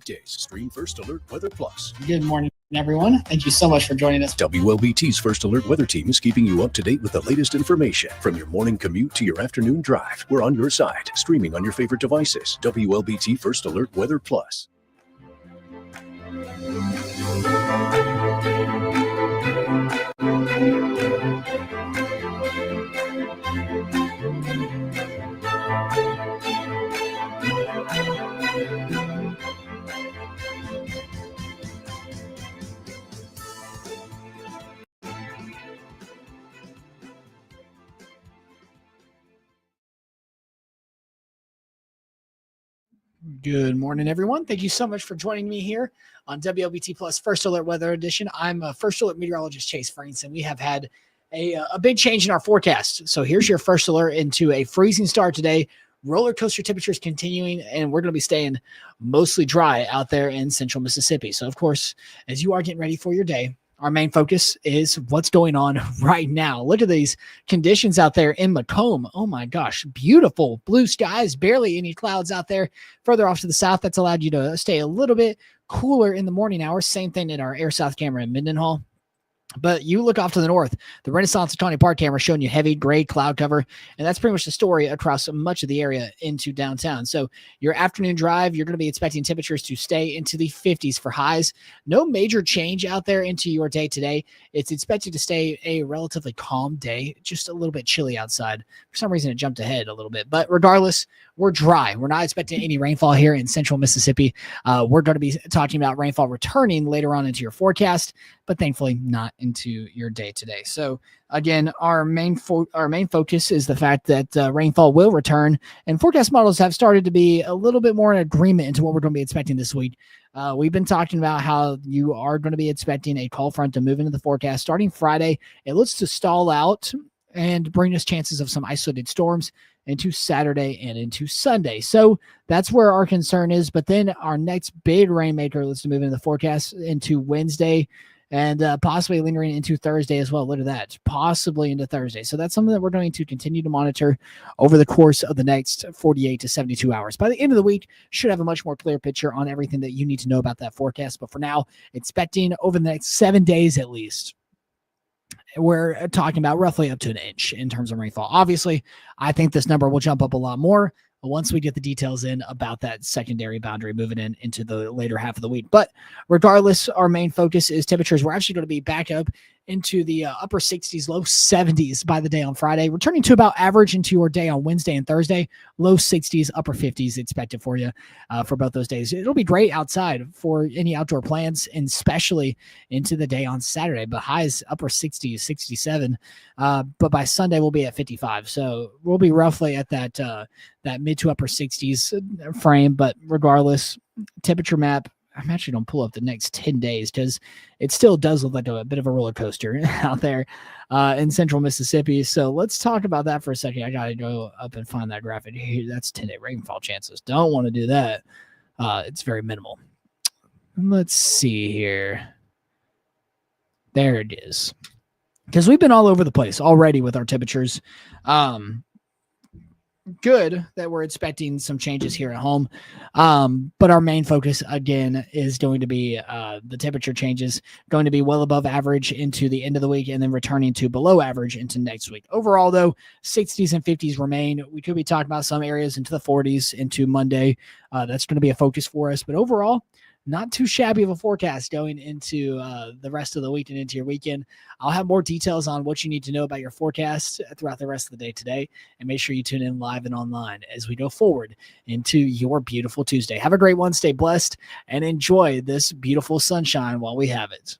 weekdays. Stream First Alert Weather Plus. Good morning, everyone. Thank you so much for joining us. WLBT's First Alert Weather Team is keeping you up to date with the latest information. From your morning commute to your afternoon drive, we're on your side, streaming on your favorite devices. WLBT First Alert Weather Plus. Good morning, everyone. Thank you so much for joining me here on WLBT Plus First Alert Weather Edition. I'm First Alert Meteorologist Chase Franson. We have had a big change in our forecast. So here's your first alert into a freezing start today. Roller coaster temperatures continuing, and we're going to be staying mostly dry out there in central Mississippi. So, of course, as you are getting ready for your day, our main focus is what's going on right now. Look at these conditions out there in Macomb. Oh my gosh, beautiful blue skies, barely any clouds out there. Further off to the south, that's allowed you to stay a little bit cooler in the morning hours. Same thing in our air south camera in Mendenhall. But you look off to the north, the Renaissance Attorney Park camera showing you heavy gray cloud cover. And that's pretty much the story across much of the area into downtown. So your afternoon drive, you're going to be expecting temperatures to stay into the 50s for highs. No major change out there into your day today. It's expected to stay a relatively calm day, just a little bit chilly outside. For some reason, it jumped ahead a little bit. But regardless, we're dry. We're not expecting any rainfall here in central Mississippi. We're going to be talking about rainfall returning later on into your forecast, but thankfully not into your day today. So again, our main focus is the fact that rainfall will return, and forecast models have started to be a little bit more in agreement into what we're going to be expecting this week. We've been talking about how you are going to be expecting a cold front to move into the forecast starting Friday. It looks to stall out and bring us chances of some isolated storms into Saturday and into Sunday. So that's where our concern is. But then our next big rainmaker looks to move into the forecast into Wednesday and possibly lingering into Thursday as well. Look at that, possibly into Thursday. So that's something that we're going to continue to monitor over the course of the next 48 to 72 hours. By the end of the week, should have a much more clear picture on everything that you need to know about that forecast. But for now, expecting over the next 7 days at least, we're talking about roughly up to an inch in terms of rainfall. Obviously, I think this number will jump up a lot more once we get the details in about that secondary boundary moving into the later half of the week. But regardless, our main focus is temperatures. We're actually going to be back up into the upper 60s, low 70s by the day on Friday, returning to about average into your day on Wednesday and Thursday. Low 60s, upper 50s expected for you for both those days. It'll be great outside for any outdoor plans, and especially into the day on Saturday. But highs upper 60s, 67. But by Sunday, we'll be at 55. So we'll be roughly at that mid to upper 60s frame. But regardless, temperature map, I'm actually going to pull up the next 10 days because it still does look like a bit of a roller coaster out there in central Mississippi. So let's talk about that for a second. I got to go up and find that graphic here. That's 10-day rainfall chances. Don't want to do that. It's very minimal. Let's see here. There it is. Because we've been all over the place already with our temperatures. Good that we're expecting some changes here at home. But our main focus, again, is going to be the temperature changes, going to be well above average into the end of the week and then returning to below average into next week. Overall, though, 60s and 50s remain. We could be talking about some areas into the 40s into Monday. That's going to be a focus for us. But overall, not too shabby of a forecast going into the rest of the week and into your weekend. I'll have more details on what you need to know about your forecast throughout the rest of the day today. And make sure you tune in live and online as we go forward into your beautiful Tuesday. Have a great one. Stay blessed and enjoy this beautiful sunshine while we have it.